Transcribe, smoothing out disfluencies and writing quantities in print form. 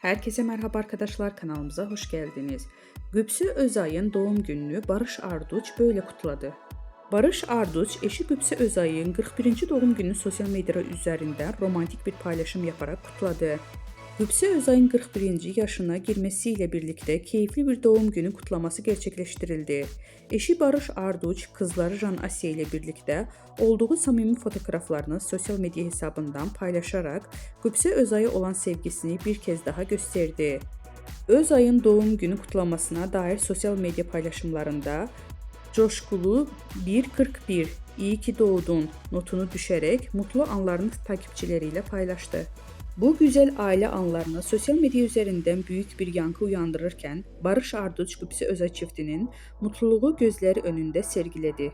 Herkese merhaba arkadaşlar, kanalımıza hoş geldiniz. Gübsü Özay'ın doğum gününü Barış Arduç böyle kutladı. Barış Arduç eşi Gübsü Özay'ın 41. doğum gününü sosyal medya üzerinden romantik bir paylaşım yaparak kutladı. Gübsü Özay'ın 41. yaşına girmesiyle birlikte keyifli bir doğum günü kutlaması gerçekleştirildi. Eşi Barış Arduç, kızları Jan Asya ile birlikte olduğu samimi fotoğraflarını sosyal medya hesabından paylaşarak Gübsü Özay'a olan sevgisini bir kez daha gösterdi. Özay'ın doğum günü kutlamasına dair sosyal medya paylaşımlarında coşkulu 1.41 iyi ki doğdun notunu düşerek mutlu anlarını takipçileriyle paylaştı. Bu güzel aile anlarını sosyal medya üzerinden büyük bir yankı uyandırırken Barış Arduç Gübsü Özay çiftinin mutluluğu gözleri önünde sergiledi.